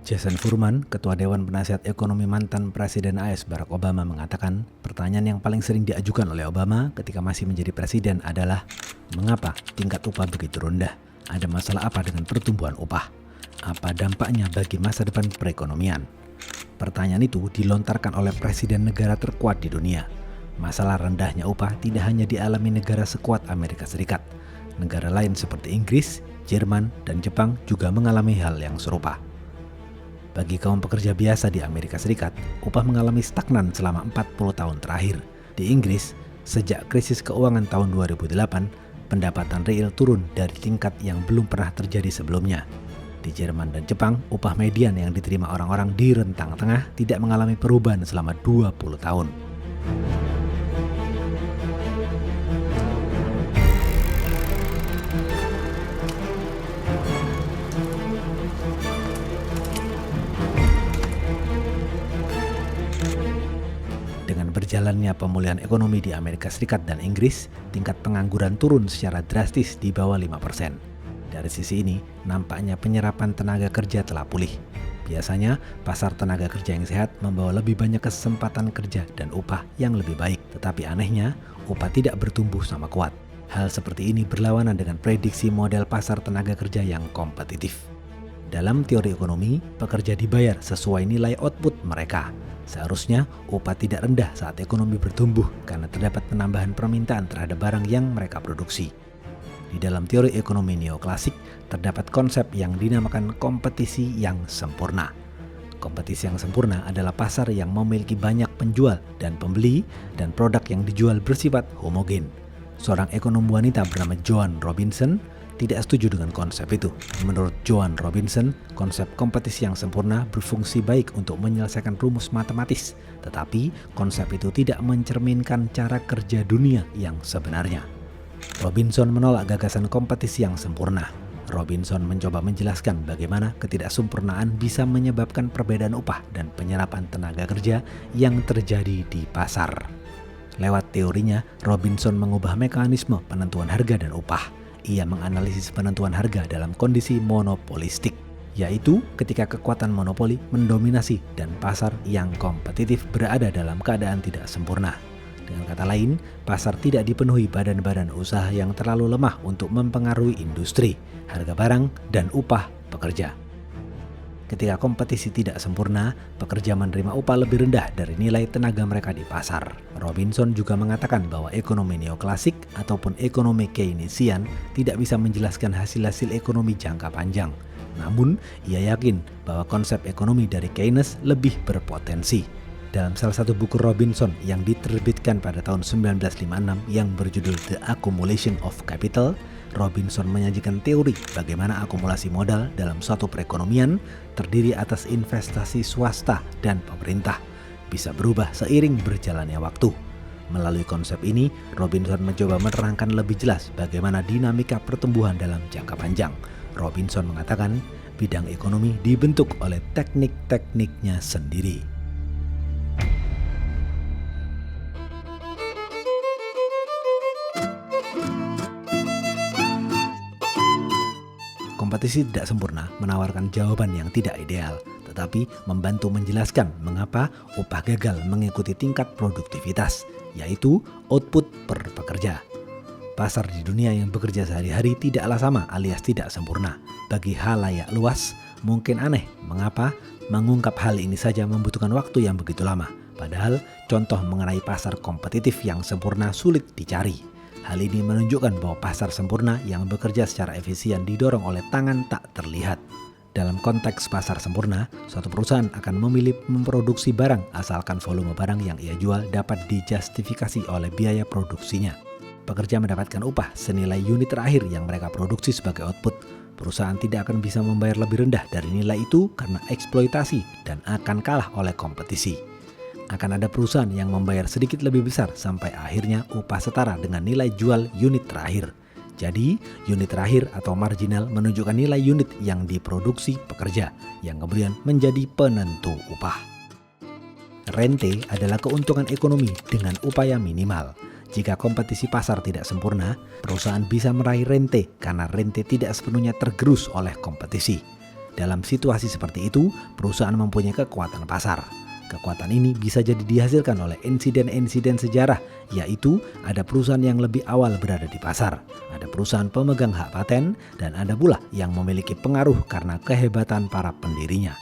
Jason Furman, Ketua Dewan Penasihat Ekonomi mantan Presiden AS Barack Obama mengatakan, pertanyaan yang paling sering diajukan oleh Obama ketika masih menjadi presiden adalah, mengapa tingkat upah begitu rendah? Ada masalah apa dengan pertumbuhan upah? Apa dampaknya bagi masa depan perekonomian? Pertanyaan itu dilontarkan oleh presiden negara terkuat di dunia. Masalah rendahnya upah tidak hanya dialami negara sekuat Amerika Serikat. Negara lain seperti Inggris, Jerman, dan Jepang juga mengalami hal yang serupa. Bagi kaum pekerja biasa di Amerika Serikat, upah mengalami stagnan selama 40 tahun terakhir. Di Inggris, sejak krisis keuangan tahun 2008, pendapatan real turun dari tingkat yang belum pernah terjadi sebelumnya. Di Jerman dan Jepang, upah median yang diterima orang-orang di rentang tengah tidak mengalami perubahan selama 20 tahun. Dengan berjalannya pemulihan ekonomi di Amerika Serikat dan Inggris, tingkat pengangguran turun secara drastis di bawah 5%. Dari sisi ini, nampaknya penyerapan tenaga kerja telah pulih. Biasanya, pasar tenaga kerja yang sehat membawa lebih banyak kesempatan kerja dan upah yang lebih baik. Tetapi anehnya, upah tidak bertumbuh sama kuat. Hal seperti ini berlawanan dengan prediksi model pasar tenaga kerja yang kompetitif. Dalam teori ekonomi, pekerja dibayar sesuai nilai output mereka. Seharusnya upah tidak rendah saat ekonomi bertumbuh karena terdapat penambahan permintaan terhadap barang yang mereka produksi. Di dalam teori ekonomi neoklasik, terdapat konsep yang dinamakan kompetisi yang sempurna. Kompetisi yang sempurna adalah pasar yang memiliki banyak penjual dan pembeli dan produk yang dijual bersifat homogen. Seorang ekonom wanita bernama Joan Robinson tidak setuju dengan konsep itu. Menurut Joan Robinson, konsep kompetisi yang sempurna berfungsi baik untuk menyelesaikan rumus matematis, tetapi konsep itu tidak mencerminkan cara kerja dunia yang sebenarnya. Robinson menolak gagasan kompetisi yang sempurna. Robinson mencoba menjelaskan bagaimana ketidaksempurnaan bisa menyebabkan perbedaan upah dan penyerapan tenaga kerja yang terjadi di pasar. Lewat teorinya, Robinson mengubah mekanisme penentuan harga dan upah. Ia menganalisis penentuan harga dalam kondisi monopolistik, yaitu ketika kekuatan monopoli mendominasi dan pasar yang kompetitif berada dalam keadaan tidak sempurna. Dengan kata lain, pasar tidak dipenuhi badan-badan usaha yang terlalu lemah untuk mempengaruhi industri, harga barang, dan upah pekerja. Ketika kompetisi tidak sempurna, pekerja menerima upah lebih rendah dari nilai tenaga mereka di pasar. Robinson juga mengatakan bahwa ekonomi neoklasik ataupun ekonomi Keynesian tidak bisa menjelaskan hasil-hasil ekonomi jangka panjang. Namun, ia yakin bahwa konsep ekonomi dari Keynes lebih berpotensi. Dalam salah satu buku Robinson yang diterbitkan pada tahun 1956 yang berjudul The Accumulation of Capital, Robinson menyajikan teori bagaimana akumulasi modal dalam suatu perekonomian terdiri atas investasi swasta dan pemerintah bisa berubah seiring berjalannya waktu. Melalui konsep ini, Robinson mencoba menerangkan lebih jelas bagaimana dinamika pertumbuhan dalam jangka panjang. Robinson mengatakan, bidang ekonomi dibentuk oleh teknik-tekniknya sendiri. Kompetisi tidak sempurna menawarkan jawaban yang tidak ideal, tetapi membantu menjelaskan mengapa upah gagal mengikuti tingkat produktivitas, yaitu output per pekerja. Pasar di dunia yang bekerja sehari-hari tidaklah sama alias tidak sempurna. Bagi halayak luas, mungkin aneh mengapa mengungkap hal ini saja membutuhkan waktu yang begitu lama. Padahal contoh mengenai pasar kompetitif yang sempurna sulit dicari. Hal ini menunjukkan bahwa pasar sempurna yang bekerja secara efisien didorong oleh tangan tak terlihat. Dalam konteks pasar sempurna, suatu perusahaan akan memilih memproduksi barang asalkan volume barang yang ia jual dapat dijustifikasi oleh biaya produksinya. Pekerja mendapatkan upah senilai unit terakhir yang mereka produksi sebagai output. Perusahaan tidak akan bisa membayar lebih rendah dari nilai itu karena eksploitasi dan akan kalah oleh kompetisi. Akan ada perusahaan yang membayar sedikit lebih besar sampai akhirnya upah setara dengan nilai jual unit terakhir. Jadi, unit terakhir atau marginal menunjukkan nilai unit yang diproduksi pekerja, yang kemudian menjadi penentu upah. Rente adalah keuntungan ekonomi dengan upaya minimal. Jika kompetisi pasar tidak sempurna, perusahaan bisa meraih rente karena rente tidak sepenuhnya tergerus oleh kompetisi. Dalam situasi seperti itu, perusahaan mempunyai kekuatan pasar. Kekuatan ini bisa jadi dihasilkan oleh insiden-insiden sejarah, yaitu ada perusahaan yang lebih awal berada di pasar, ada perusahaan pemegang hak paten, dan ada pula yang memiliki pengaruh karena kehebatan para pendirinya.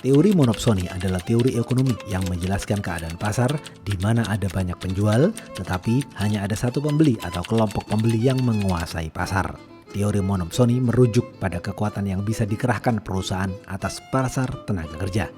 Teori monopsoni adalah teori ekonomi yang menjelaskan keadaan pasar di mana ada banyak penjual, tetapi hanya ada satu pembeli atau kelompok pembeli yang menguasai pasar. Teori monopsoni merujuk pada kekuatan yang bisa dikerahkan perusahaan atas pasar tenaga kerja.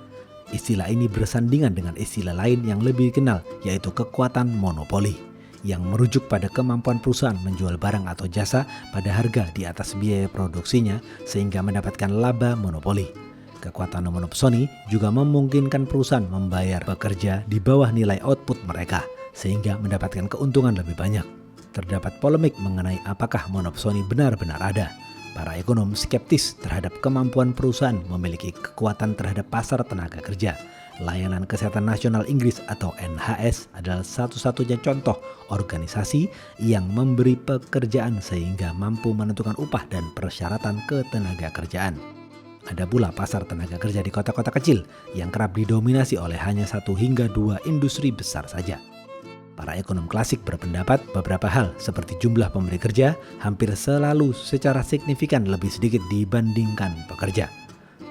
Istilah ini bersandingan dengan istilah lain yang lebih dikenal, yaitu kekuatan monopoli, yang merujuk pada kemampuan perusahaan menjual barang atau jasa pada harga di atas biaya produksinya sehingga mendapatkan laba monopoli. Kekuatan monopsoni juga memungkinkan perusahaan membayar pekerja di bawah nilai output mereka sehingga mendapatkan keuntungan lebih banyak. Terdapat polemik mengenai apakah monopsoni benar-benar ada. Para ekonom skeptis terhadap kemampuan perusahaan memiliki kekuatan terhadap pasar tenaga kerja. Layanan Kesehatan Nasional Inggris atau NHS adalah satu-satunya contoh organisasi yang memberi pekerjaan sehingga mampu menentukan upah dan persyaratan ketenaga kerjaan. Ada pula pasar tenaga kerja di kota-kota kecil yang kerap didominasi oleh hanya 1 hingga 2 industri besar saja. Para ekonom klasik berpendapat beberapa hal seperti jumlah pemberi kerja hampir selalu secara signifikan lebih sedikit dibandingkan pekerja.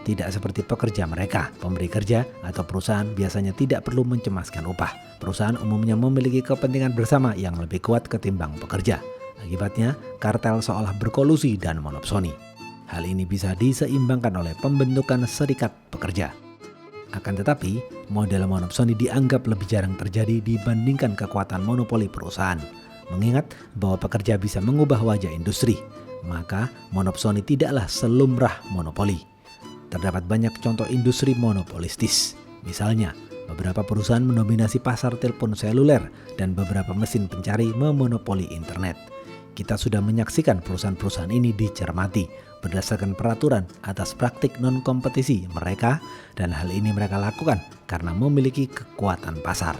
Tidak seperti pekerja mereka, pemberi kerja atau perusahaan biasanya tidak perlu mencemaskan upah. Perusahaan umumnya memiliki kepentingan bersama yang lebih kuat ketimbang pekerja. Akibatnya, kartel seolah berkolusi dan monopsoni. Hal ini bisa diseimbangkan oleh pembentukan serikat pekerja. Akan tetapi, model monopsoni dianggap lebih jarang terjadi dibandingkan kekuatan monopoli perusahaan. Mengingat bahwa pekerja bisa mengubah wajah industri, maka monopsoni tidaklah selumrah monopoli. Terdapat banyak contoh industri monopolistis. Misalnya, beberapa perusahaan mendominasi pasar telepon seluler dan beberapa mesin pencari memonopoli internet. Kita sudah menyaksikan perusahaan-perusahaan ini dicermati berdasarkan peraturan atas praktik non-kompetisi mereka, dan hal ini mereka lakukan karena memiliki kekuatan pasar.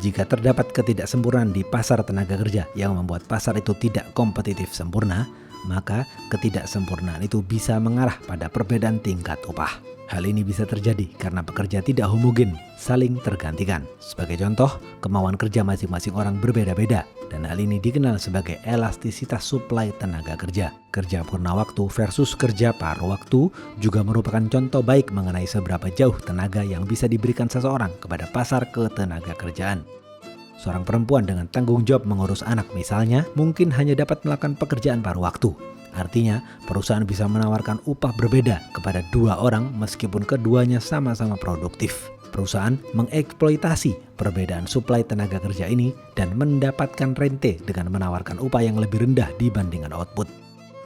Jika terdapat ketidaksempurnaan di pasar tenaga kerja yang membuat pasar itu tidak kompetitif sempurna, maka ketidaksempurnaan itu bisa mengarah pada perbedaan tingkat upah. Hal ini bisa terjadi karena pekerja tidak homogen, saling tergantikan. Sebagai contoh, kemauan kerja masing-masing orang berbeda-beda, dan hal ini dikenal sebagai elastisitas suplai tenaga kerja. Kerja purna waktu versus kerja paruh waktu juga merupakan contoh baik mengenai seberapa jauh tenaga yang bisa diberikan seseorang kepada pasar ketenaga kerjaan. Seorang perempuan dengan tanggung jawab mengurus anak misalnya, mungkin hanya dapat melakukan pekerjaan paruh waktu. Artinya, perusahaan bisa menawarkan upah berbeda kepada 2 orang meskipun keduanya sama-sama produktif. Perusahaan mengeksploitasi perbedaan suplai tenaga kerja ini dan mendapatkan rente dengan menawarkan upah yang lebih rendah dibandingkan output.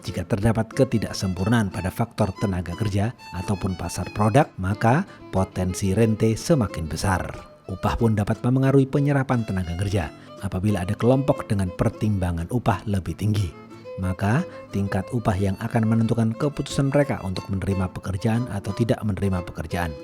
Jika terdapat ketidaksempurnaan pada faktor tenaga kerja ataupun pasar produk, maka potensi rente semakin besar. Upah pun dapat memengaruhi penyerapan tenaga kerja. Apabila ada kelompok dengan pertimbangan upah lebih tinggi, maka tingkat upah yang akan menentukan keputusan mereka untuk menerima pekerjaan atau tidak menerima pekerjaan.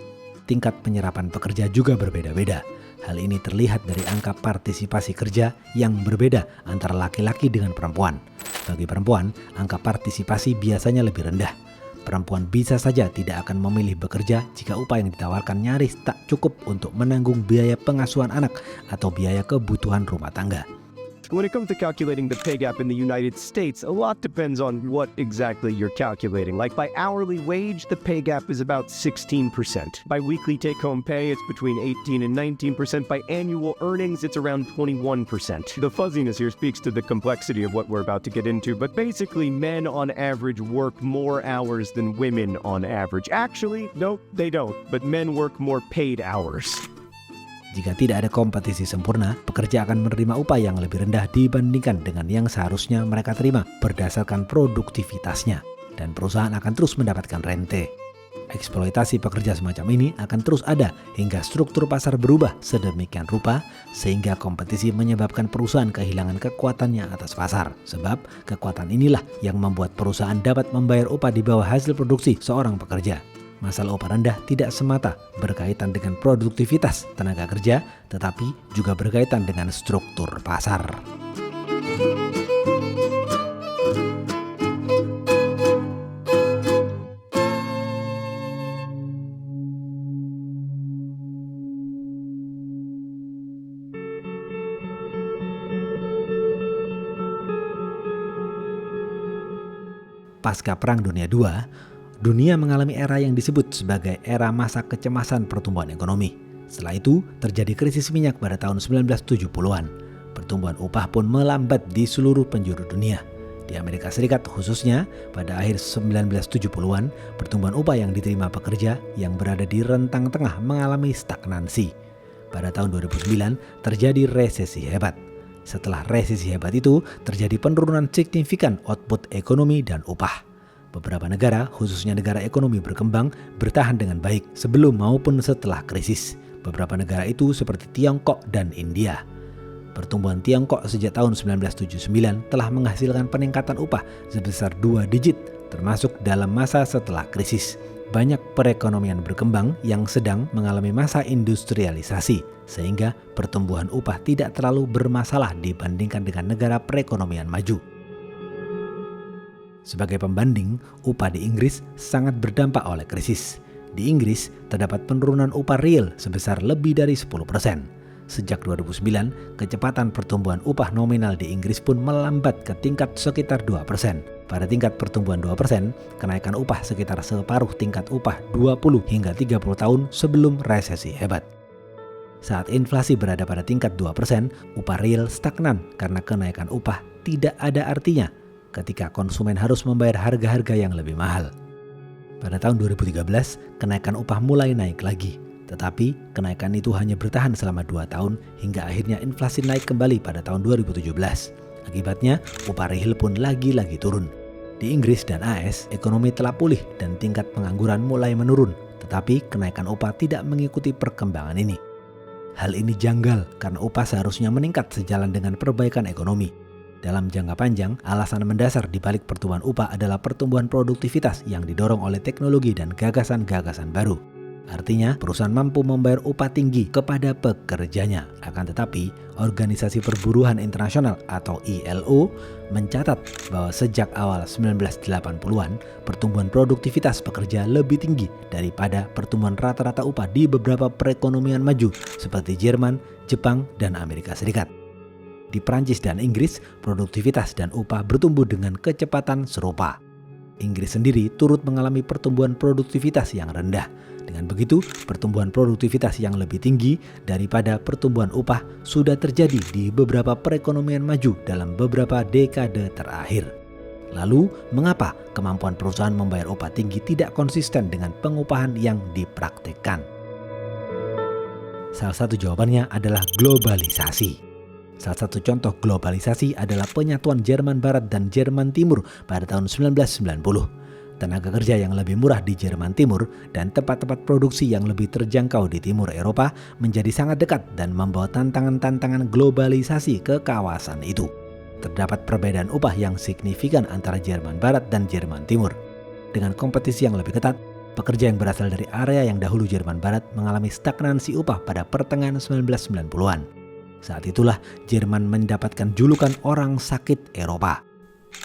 Tingkat penyerapan pekerja juga berbeda-beda. Hal ini terlihat dari angka partisipasi kerja yang berbeda antara laki-laki dengan perempuan. Bagi perempuan, angka partisipasi biasanya lebih rendah. Perempuan bisa saja tidak akan memilih bekerja jika upah yang ditawarkan nyaris tak cukup untuk menanggung biaya pengasuhan anak atau biaya kebutuhan rumah tangga. When it comes to calculating the pay gap in the United States, a lot depends on what exactly you're calculating. Like by hourly wage, the pay gap is about 16%. By weekly take-home pay, it's between 18 and 19%. By annual earnings, it's around 21%. The fuzziness here speaks to the complexity of what we're about to get into, but basically men on average work more hours than women on average. Actually, no, they don't, but men work more paid hours. Jika tidak ada kompetisi sempurna, pekerja akan menerima upah yang lebih rendah dibandingkan dengan yang seharusnya mereka terima berdasarkan produktivitasnya, dan perusahaan akan terus mendapatkan rente. Eksploitasi pekerja semacam ini akan terus ada hingga struktur pasar berubah sedemikian rupa sehingga kompetisi menyebabkan perusahaan kehilangan kekuatannya atas pasar. Sebab kekuatan inilah yang membuat perusahaan dapat membayar upah di bawah hasil produksi seorang pekerja. Masalah upah rendah tidak semata berkaitan dengan produktivitas tenaga kerja, tetapi juga berkaitan dengan struktur pasar. Pasca Perang Dunia II, dunia mengalami era yang disebut sebagai era masa kecemasan pertumbuhan ekonomi. Setelah itu, terjadi krisis minyak pada tahun 1970-an. Pertumbuhan upah pun melambat di seluruh penjuru dunia. Di Amerika Serikat khususnya, pada akhir 1970-an, pertumbuhan upah yang diterima pekerja yang berada di rentang tengah mengalami stagnansi. Pada tahun 2009, terjadi resesi hebat. Setelah resesi hebat itu, terjadi penurunan signifikan output ekonomi dan upah. Beberapa negara, khususnya negara ekonomi berkembang, bertahan dengan baik sebelum maupun setelah krisis. Beberapa negara itu seperti Tiongkok dan India. Pertumbuhan Tiongkok sejak tahun 1979 telah menghasilkan peningkatan upah sebesar 2 digit, termasuk dalam masa setelah krisis. Banyak perekonomian berkembang yang sedang mengalami masa industrialisasi, sehingga pertumbuhan upah tidak terlalu bermasalah dibandingkan dengan negara perekonomian maju. Sebagai pembanding, upah di Inggris sangat berdampak oleh krisis. Di Inggris, terdapat penurunan upah real sebesar lebih dari 10%. Sejak 2009, kecepatan pertumbuhan upah nominal di Inggris pun melambat ke tingkat sekitar 2%. Pada tingkat pertumbuhan 2%, kenaikan upah sekitar separuh tingkat upah 20 hingga 30 tahun sebelum resesi hebat. Saat inflasi berada pada tingkat 2%, upah real stagnan karena kenaikan upah tidak ada artinya ketika konsumen harus membayar harga-harga yang lebih mahal. Pada tahun 2013, kenaikan upah mulai naik lagi. Tetapi kenaikan itu hanya bertahan selama 2 tahun hingga akhirnya inflasi naik kembali pada tahun 2017. Akibatnya, upah real pun lagi-lagi turun. Di Inggris dan AS, ekonomi telah pulih dan tingkat pengangguran mulai menurun, tetapi kenaikan upah tidak mengikuti perkembangan ini. Hal ini janggal karena upah seharusnya meningkat sejalan dengan perbaikan ekonomi. Dalam jangka panjang, alasan mendasar di balik pertumbuhan upah adalah pertumbuhan produktivitas yang didorong oleh teknologi dan gagasan-gagasan baru. Artinya, perusahaan mampu membayar upah tinggi kepada pekerjanya. Akan tetapi, Organisasi Perburuhan Internasional atau ILO mencatat bahwa sejak awal 1980-an, pertumbuhan produktivitas pekerja lebih tinggi daripada pertumbuhan rata-rata upah di beberapa perekonomian maju seperti Jerman, Jepang, dan Amerika Serikat. Di Prancis dan Inggris, produktivitas dan upah bertumbuh dengan kecepatan serupa. Inggris sendiri turut mengalami pertumbuhan produktivitas yang rendah. Dengan begitu, pertumbuhan produktivitas yang lebih tinggi daripada pertumbuhan upah sudah terjadi di beberapa perekonomian maju dalam beberapa dekade terakhir. Lalu, mengapa kemampuan perusahaan membayar upah tinggi tidak konsisten dengan pengupahan yang dipraktikkan? Salah satu jawabannya adalah globalisasi. Salah satu contoh globalisasi adalah penyatuan Jerman Barat dan Jerman Timur pada tahun 1990. Tenaga kerja yang lebih murah di Jerman Timur dan tempat-tempat produksi yang lebih terjangkau di Timur Eropa menjadi sangat dekat dan membawa tantangan-tantangan globalisasi ke kawasan itu. Terdapat perbedaan upah yang signifikan antara Jerman Barat dan Jerman Timur. Dengan kompetisi yang lebih ketat, pekerja yang berasal dari area yang dahulu Jerman Barat mengalami stagnansi upah pada pertengahan 1990-an. Saat itulah Jerman mendapatkan julukan orang sakit Eropa.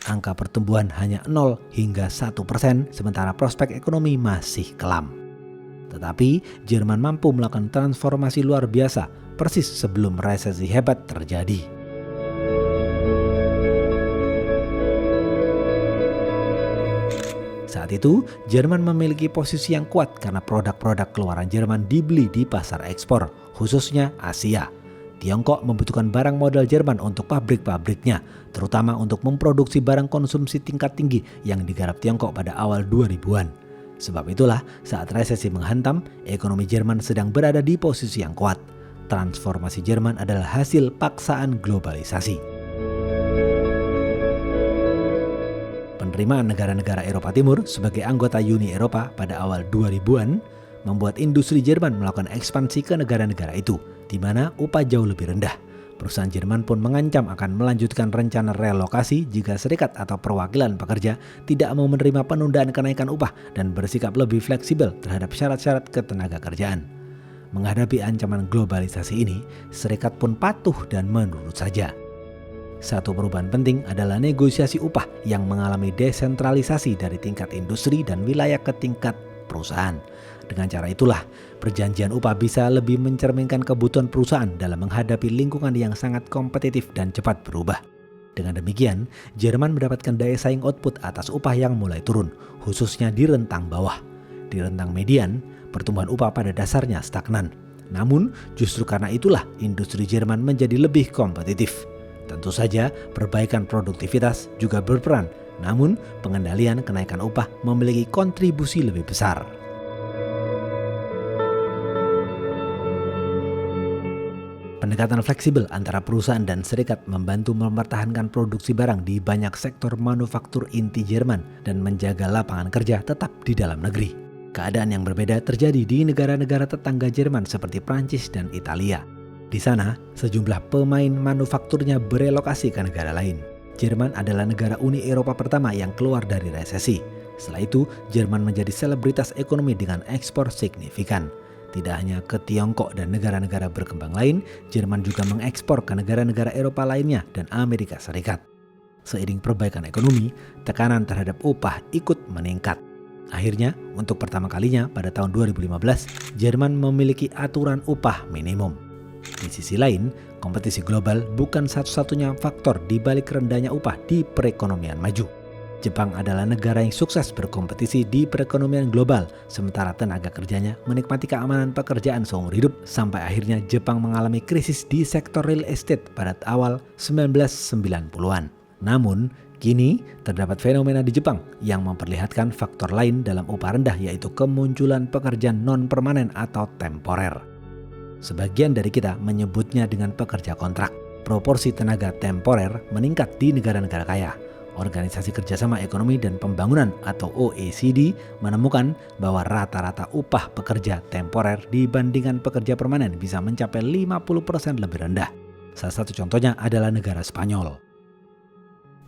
Angka pertumbuhan hanya 0 hingga 1%, sementara prospek ekonomi masih kelam. Tetapi Jerman mampu melakukan transformasi luar biasa persis sebelum resesi hebat terjadi. Saat itu, Jerman memiliki posisi yang kuat karena produk-produk keluaran Jerman dibeli di pasar ekspor, khususnya Asia. Tiongkok membutuhkan barang modal Jerman untuk pabrik-pabriknya, terutama untuk memproduksi barang konsumsi tingkat tinggi yang digarap Tiongkok pada awal 2000-an. Sebab itulah, saat resesi menghantam, ekonomi Jerman sedang berada di posisi yang kuat. Transformasi Jerman adalah hasil paksaan globalisasi. Penerimaan negara-negara Eropa Timur sebagai anggota Uni Eropa pada awal 2000-an membuat industri Jerman melakukan ekspansi ke negara-negara itu, di mana upah jauh lebih rendah. Perusahaan Jerman pun mengancam akan melanjutkan rencana relokasi jika serikat atau perwakilan pekerja tidak mau menerima penundaan kenaikan upah dan bersikap lebih fleksibel terhadap syarat-syarat ketenagakerjaan. Menghadapi ancaman globalisasi ini, serikat pun patuh dan menurut saja. Satu perubahan penting adalah negosiasi upah yang mengalami desentralisasi dari tingkat industri dan wilayah ke tingkat perusahaan. Dengan cara itulah, perjanjian upah bisa lebih mencerminkan kebutuhan perusahaan dalam menghadapi lingkungan yang sangat kompetitif dan cepat berubah. Dengan demikian, Jerman mendapatkan daya saing output atas upah yang mulai turun, khususnya di rentang bawah. Di rentang median, pertumbuhan upah pada dasarnya stagnan. Namun, justru karena itulah industri Jerman menjadi lebih kompetitif. Tentu saja, perbaikan produktivitas juga berperan, namun pengendalian kenaikan upah memiliki kontribusi lebih besar. Pendekatan fleksibel antara perusahaan dan serikat membantu mempertahankan produksi barang di banyak sektor manufaktur inti Jerman dan menjaga lapangan kerja tetap di dalam negeri. Keadaan yang berbeda terjadi di negara-negara tetangga Jerman seperti Prancis dan Italia. Di sana, sejumlah pemain manufakturnya berelokasi ke negara lain. Jerman adalah negara Uni Eropa pertama yang keluar dari resesi. Setelah itu, Jerman menjadi selebritas ekonomi dengan ekspor signifikan. Tidak hanya ke Tiongkok dan negara-negara berkembang lain, Jerman juga mengekspor ke negara-negara Eropa lainnya dan Amerika Serikat. Seiring perbaikan ekonomi, tekanan terhadap upah ikut meningkat. Akhirnya, untuk pertama kalinya pada tahun 2015, Jerman memiliki aturan upah minimum. Di sisi lain, kompetisi global bukan satu-satunya faktor di balik rendahnya upah di perekonomian maju. Jepang adalah negara yang sukses berkompetisi di perekonomian global, sementara tenaga kerjanya menikmati keamanan pekerjaan seumur hidup sampai akhirnya Jepang mengalami krisis di sektor real estate pada awal 1990-an. Namun, kini terdapat fenomena di Jepang yang memperlihatkan faktor lain dalam upah rendah, yaitu kemunculan pekerjaan non-permanen atau temporer. Sebagian dari kita menyebutnya dengan pekerja kontrak. Proporsi tenaga temporer meningkat di negara-negara kaya. Organisasi Kerjasama Ekonomi dan Pembangunan atau OECD menemukan bahwa rata-rata upah pekerja temporer dibandingkan pekerja permanen bisa mencapai 50% lebih rendah. Salah satu contohnya adalah negara Spanyol.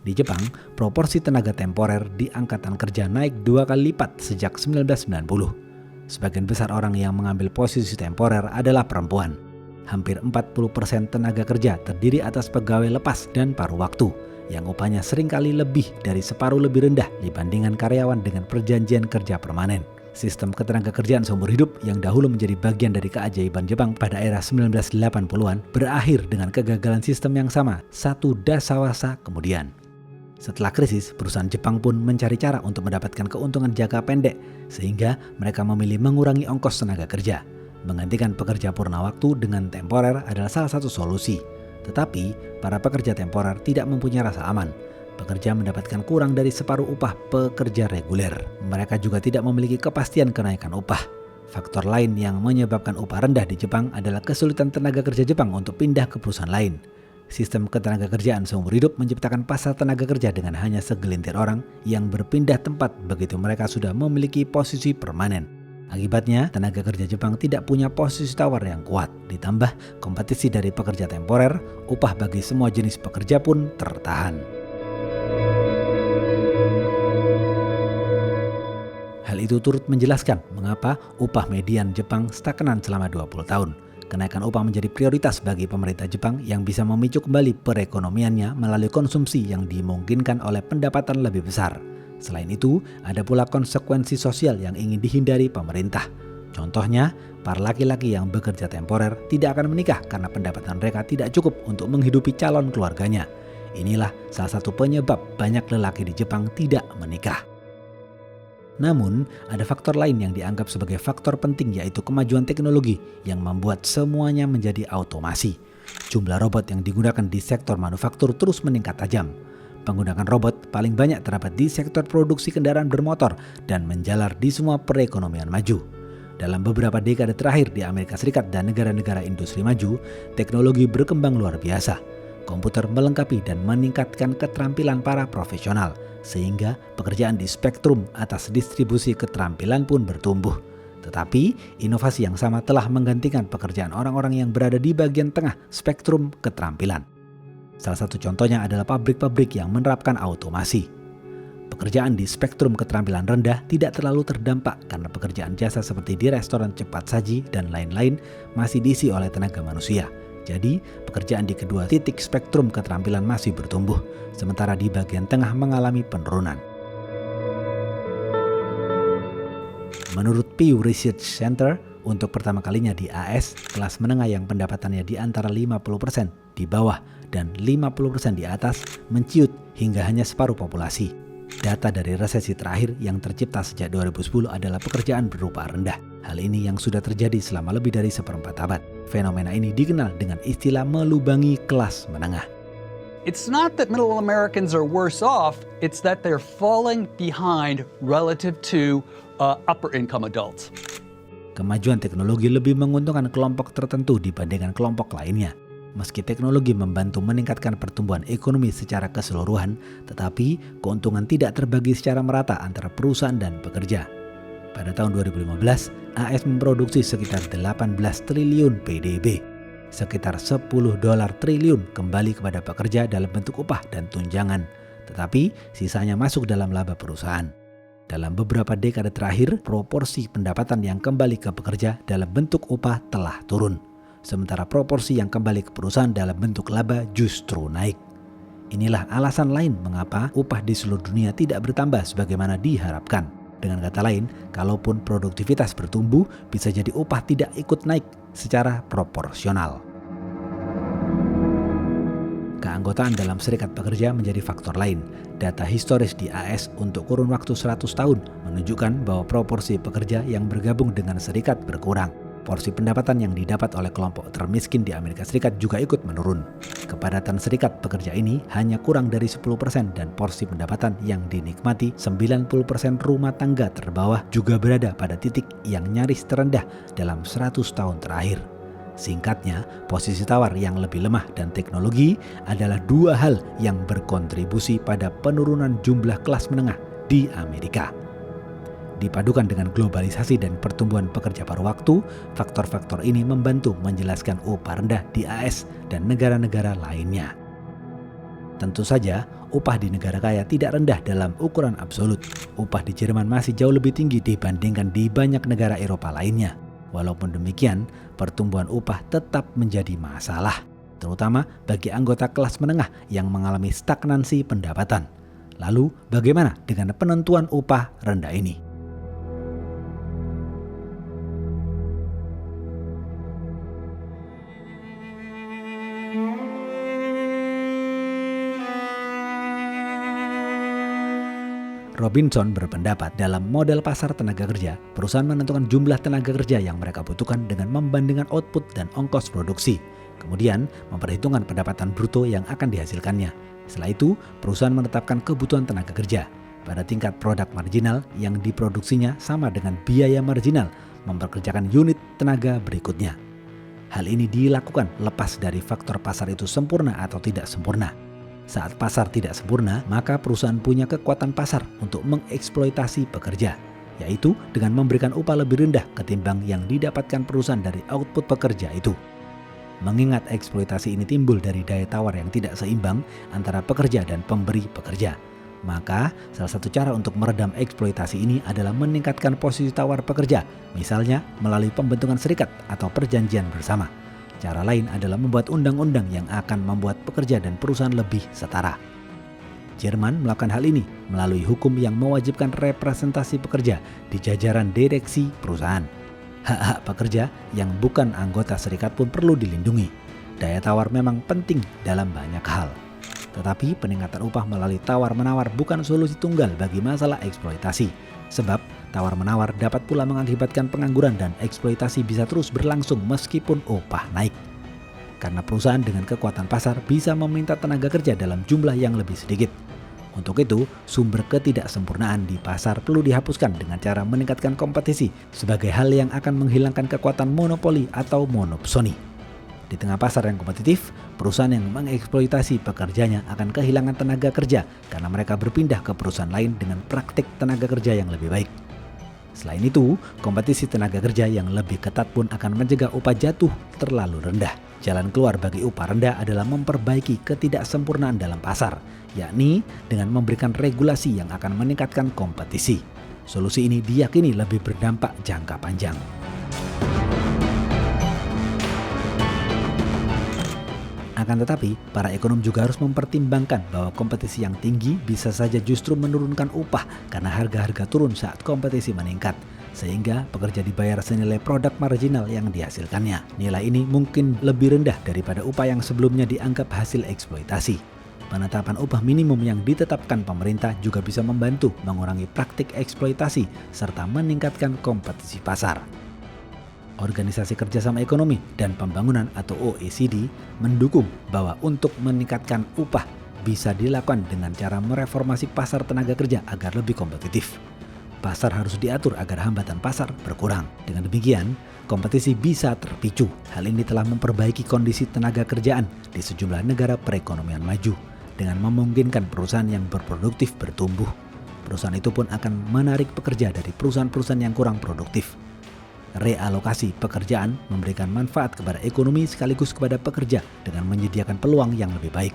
Di Jepang, proporsi tenaga temporer di angkatan kerja naik 2 kali lipat sejak 1990. Sebagian besar orang yang mengambil posisi temporer adalah perempuan. Hampir 40% tenaga kerja terdiri atas pegawai lepas dan paruh waktu, yang upahnya seringkali lebih dari separuh lebih rendah dibandingkan karyawan dengan perjanjian kerja permanen. Sistem ketenagakerjaan seumur hidup yang dahulu menjadi bagian dari keajaiban Jepang pada era 1980-an berakhir dengan kegagalan sistem yang sama 1 dasawasa kemudian. Setelah krisis, perusahaan Jepang pun mencari cara untuk mendapatkan keuntungan jangka pendek, sehingga mereka memilih mengurangi ongkos tenaga kerja. Menggantikan pekerja purna waktu dengan temporer adalah salah satu solusi. Tetapi, para pekerja temporer tidak mempunyai rasa aman. Pekerja mendapatkan kurang dari separuh upah pekerja reguler. Mereka juga tidak memiliki kepastian kenaikan upah. Faktor lain yang menyebabkan upah rendah di Jepang adalah kesulitan tenaga kerja Jepang untuk pindah ke perusahaan lain. Sistem ketenagakerjaan seumur hidup menciptakan pasar tenaga kerja dengan hanya segelintir orang yang berpindah tempat begitu mereka sudah memiliki posisi permanen. Akibatnya, tenaga kerja Jepang tidak punya posisi tawar yang kuat. Ditambah kompetisi dari pekerja temporer, upah bagi semua jenis pekerja pun tertahan. Hal itu turut menjelaskan mengapa upah median Jepang stagnan selama 20 tahun. Kenaikan upah menjadi prioritas bagi pemerintah Jepang yang bisa memicu kembali perekonomiannya melalui konsumsi yang dimungkinkan oleh pendapatan lebih besar. Selain itu, ada pula konsekuensi sosial yang ingin dihindari pemerintah. Contohnya, para laki-laki yang bekerja temporer tidak akan menikah karena pendapatan mereka tidak cukup untuk menghidupi calon keluarganya. Inilah salah satu penyebab banyak lelaki di Jepang tidak menikah. Namun, ada faktor lain yang dianggap sebagai faktor penting, yaitu kemajuan teknologi yang membuat semuanya menjadi otomasi. Jumlah robot yang digunakan di sektor manufaktur terus meningkat tajam. Penggunaan robot paling banyak terdapat di sektor produksi kendaraan bermotor dan menjalar di semua perekonomian maju. Dalam beberapa dekade terakhir di Amerika Serikat dan negara-negara industri maju, teknologi berkembang luar biasa. Komputer melengkapi dan meningkatkan keterampilan para profesional, sehingga pekerjaan di spektrum atas distribusi keterampilan pun bertumbuh. Tetapi, inovasi yang sama telah menggantikan pekerjaan orang-orang yang berada di bagian tengah spektrum keterampilan. Salah satu contohnya adalah pabrik-pabrik yang menerapkan automasi. Pekerjaan di spektrum keterampilan rendah tidak terlalu terdampak karena pekerjaan jasa seperti di restoran cepat saji dan lain-lain masih diisi oleh tenaga manusia. Jadi, pekerjaan di kedua titik spektrum keterampilan masih bertumbuh, sementara di bagian tengah mengalami penurunan. Menurut Pew Research Center, untuk pertama kalinya di AS, kelas menengah yang pendapatannya di antara 50% di bawah dan 50% di atas menciut hingga hanya separuh populasi. Data dari resesi terakhir yang tercipta sejak 2010 adalah pekerjaan berupa rendah. Hal ini yang sudah terjadi selama lebih dari seperempat abad. Fenomena ini dikenal dengan istilah melubangi kelas menengah. It's not that middle Americans are worse off, it's that they're falling behind relative to upper income adults. Kemajuan teknologi lebih menguntungkan kelompok tertentu dibandingkan kelompok lainnya. Meski teknologi membantu meningkatkan pertumbuhan ekonomi secara keseluruhan, tetapi keuntungan tidak terbagi secara merata antara perusahaan dan pekerja. Pada tahun 2015, AS memproduksi sekitar 18 triliun PDB. Sekitar 10 dolar triliun kembali kepada pekerja dalam bentuk upah dan tunjangan, tetapi sisanya masuk dalam laba perusahaan. Dalam beberapa dekade terakhir, proporsi pendapatan yang kembali ke pekerja dalam bentuk upah telah turun. Sementara proporsi yang kembali ke perusahaan dalam bentuk laba justru naik. Inilah alasan lain mengapa upah di seluruh dunia tidak bertambah sebagaimana diharapkan. Dengan kata lain, kalaupun produktivitas bertumbuh, bisa jadi upah tidak ikut naik secara proporsional. Keanggotaan dalam serikat pekerja menjadi faktor lain. Data historis di AS untuk kurun waktu 100 tahun menunjukkan bahwa proporsi pekerja yang bergabung dengan serikat berkurang. Porsi pendapatan yang didapat oleh kelompok termiskin di Amerika Serikat juga ikut menurun. Kepadatan serikat pekerja ini hanya kurang dari 10% dan porsi pendapatan yang dinikmati 90% rumah tangga terbawah juga berada pada titik yang nyaris terendah dalam 100 tahun terakhir. Singkatnya, posisi tawar yang lebih lemah dan teknologi adalah dua hal yang berkontribusi pada penurunan jumlah kelas menengah di Amerika. Dipadukan dengan globalisasi dan pertumbuhan pekerja paruh waktu, faktor-faktor ini membantu menjelaskan upah rendah di AS dan negara-negara lainnya. Tentu saja, upah di negara kaya tidak rendah dalam ukuran absolut. Upah di Jerman masih jauh lebih tinggi dibandingkan di banyak negara Eropa lainnya. Walaupun demikian, pertumbuhan upah tetap menjadi masalah, terutama bagi anggota kelas menengah yang mengalami stagnansi pendapatan. Lalu, bagaimana dengan penentuan upah rendah ini? Robinson berpendapat dalam model pasar tenaga kerja, perusahaan menentukan jumlah tenaga kerja yang mereka butuhkan dengan membandingkan output dan ongkos produksi. Kemudian, memperhitungkan pendapatan bruto yang akan dihasilkannya. Setelah itu, perusahaan menetapkan kebutuhan tenaga kerja pada tingkat produk marginal yang diproduksinya sama dengan biaya marginal memperkerjakan unit tenaga berikutnya. Hal ini dilakukan lepas dari faktor pasar itu sempurna atau tidak sempurna. Saat pasar tidak sempurna, maka perusahaan punya kekuatan pasar untuk mengeksploitasi pekerja, yaitu dengan memberikan upah lebih rendah ketimbang yang didapatkan perusahaan dari output pekerja itu. Mengingat eksploitasi ini timbul dari daya tawar yang tidak seimbang antara pekerja dan pemberi pekerja, maka salah satu cara untuk meredam eksploitasi ini adalah meningkatkan posisi tawar pekerja, misalnya melalui pembentukan serikat atau perjanjian bersama. Cara lain adalah membuat undang-undang yang akan membuat pekerja dan perusahaan lebih setara. Jerman melakukan hal ini melalui hukum yang mewajibkan representasi pekerja di jajaran direksi perusahaan. Hak-hak pekerja yang bukan anggota serikat pun perlu dilindungi. Daya tawar memang penting dalam banyak hal. Tetapi peningkatan upah melalui tawar-menawar bukan solusi tunggal bagi masalah eksploitasi. Sebab tawar-menawar dapat pula mengakibatkan pengangguran dan eksploitasi bisa terus berlangsung meskipun upah naik. Karena perusahaan dengan kekuatan pasar bisa meminta tenaga kerja dalam jumlah yang lebih sedikit. Untuk itu, sumber ketidaksempurnaan di pasar perlu dihapuskan dengan cara meningkatkan kompetisi sebagai hal yang akan menghilangkan kekuatan monopoli atau monopsoni. Di tengah pasar yang kompetitif, perusahaan yang mengeksploitasi pekerjanya akan kehilangan tenaga kerja karena mereka berpindah ke perusahaan lain dengan praktik tenaga kerja yang lebih baik. Selain itu, kompetisi tenaga kerja yang lebih ketat pun akan mencegah upah jatuh terlalu rendah. Jalan keluar bagi upah rendah adalah memperbaiki ketidaksempurnaan dalam pasar, yakni dengan memberikan regulasi yang akan meningkatkan kompetisi. Solusi ini diyakini lebih berdampak jangka panjang. Akan tetapi, para ekonom juga harus mempertimbangkan bahwa kompetisi yang tinggi bisa saja justru menurunkan upah karena harga-harga turun saat kompetisi meningkat, sehingga pekerja dibayar senilai produk marginal yang dihasilkannya. Nilai ini mungkin lebih rendah daripada upah yang sebelumnya dianggap hasil eksploitasi. Penetapan upah minimum yang ditetapkan pemerintah juga bisa membantu mengurangi praktik eksploitasi serta meningkatkan kompetisi pasar. Organisasi Kerjasama Ekonomi dan Pembangunan atau OECD mendukung bahwa untuk meningkatkan upah bisa dilakukan dengan cara mereformasi pasar tenaga kerja agar lebih kompetitif. Pasar harus diatur agar hambatan pasar berkurang. Dengan demikian, kompetisi bisa terpicu. Hal ini telah memperbaiki kondisi tenaga kerjaan di sejumlah negara perekonomian maju dengan memungkinkan perusahaan yang berproduktif bertumbuh. Perusahaan itu pun akan menarik pekerja dari perusahaan-perusahaan yang kurang produktif. Realokasi pekerjaan memberikan manfaat kepada ekonomi sekaligus kepada pekerja dengan menyediakan peluang yang lebih baik.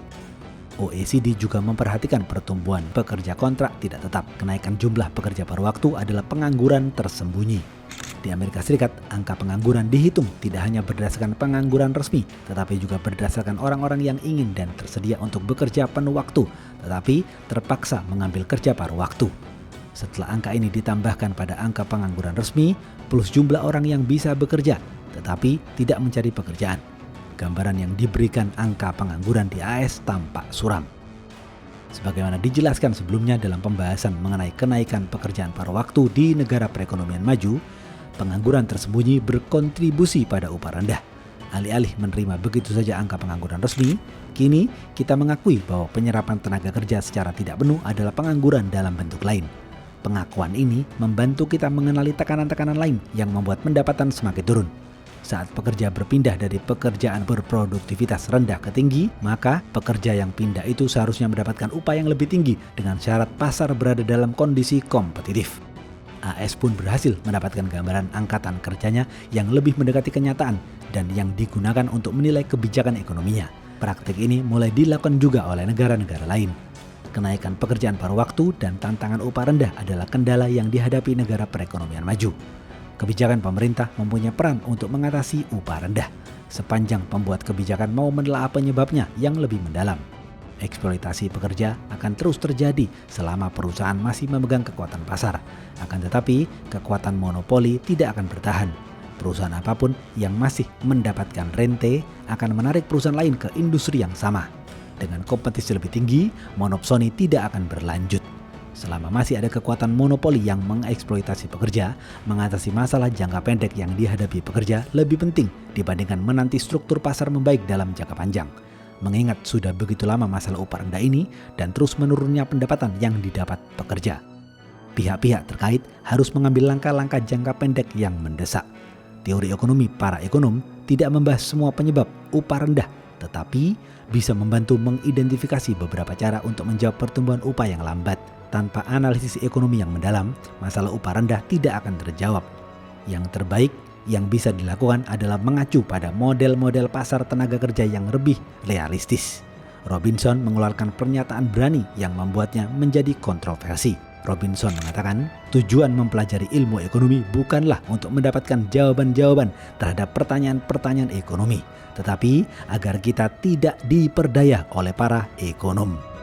OECD juga memperhatikan pertumbuhan pekerja kontrak tidak tetap. Kenaikan jumlah pekerja paruh waktu adalah pengangguran tersembunyi. Di Amerika Serikat, angka pengangguran dihitung tidak hanya berdasarkan pengangguran resmi, tetapi juga berdasarkan orang-orang yang ingin dan tersedia untuk bekerja penuh waktu, tetapi terpaksa mengambil kerja paruh waktu. Setelah angka ini ditambahkan pada angka pengangguran resmi, plus jumlah orang yang bisa bekerja, tetapi tidak mencari pekerjaan. Gambaran yang diberikan angka pengangguran di AS tampak suram. Sebagaimana dijelaskan sebelumnya dalam pembahasan mengenai kenaikan pekerjaan paruh waktu di negara perekonomian maju, pengangguran tersembunyi berkontribusi pada upah rendah. Alih-alih menerima begitu saja angka pengangguran resmi, kini kita mengakui bahwa penyerapan tenaga kerja secara tidak penuh adalah pengangguran dalam bentuk lain. Pengakuan ini membantu kita mengenali tekanan-tekanan lain yang membuat pendapatan semakin turun. Saat pekerja berpindah dari pekerjaan berproduktivitas rendah ke tinggi, maka pekerja yang pindah itu seharusnya mendapatkan upah yang lebih tinggi dengan syarat pasar berada dalam kondisi kompetitif. AS pun berhasil mendapatkan gambaran angkatan kerjanya yang lebih mendekati kenyataan dan yang digunakan untuk menilai kebijakan ekonominya. Praktik ini mulai dilakukan juga oleh negara-negara lain. Kenaikan pekerjaan paruh waktu dan tantangan upah rendah adalah kendala yang dihadapi negara perekonomian maju. Kebijakan pemerintah mempunyai peran untuk mengatasi upah rendah, sepanjang pembuat kebijakan mau menelaah penyebabnya yang lebih mendalam. Eksploitasi pekerja akan terus terjadi selama perusahaan masih memegang kekuatan pasar. Akan tetapi, kekuatan monopoli tidak akan bertahan. Perusahaan apapun yang masih mendapatkan rente akan menarik perusahaan lain ke industri yang sama. Dengan kompetisi lebih tinggi, monopsoni tidak akan berlanjut. Selama masih ada kekuatan monopoli yang mengeksploitasi pekerja, mengatasi masalah jangka pendek yang dihadapi pekerja lebih penting dibandingkan menanti struktur pasar membaik dalam jangka panjang. Mengingat sudah begitu lama masalah upah rendah ini dan terus menurunnya pendapatan yang didapat pekerja. Pihak-pihak terkait harus mengambil langkah-langkah jangka pendek yang mendesak. Teori ekonomi para ekonom tidak membahas semua penyebab upah rendah, tetapi bisa membantu mengidentifikasi beberapa cara untuk menjawab pertumbuhan upah yang lambat. Tanpa analisis ekonomi yang mendalam, masalah upah rendah tidak akan terjawab. Yang terbaik yang bisa dilakukan adalah mengacu pada model-model pasar tenaga kerja yang lebih realistis. Robinson mengeluarkan pernyataan berani yang membuatnya menjadi kontroversi. Robinson mengatakan, tujuan mempelajari ilmu ekonomi bukanlah untuk mendapatkan jawaban-jawaban terhadap pertanyaan-pertanyaan ekonomi, tetapi agar kita tidak diperdaya oleh para ekonom.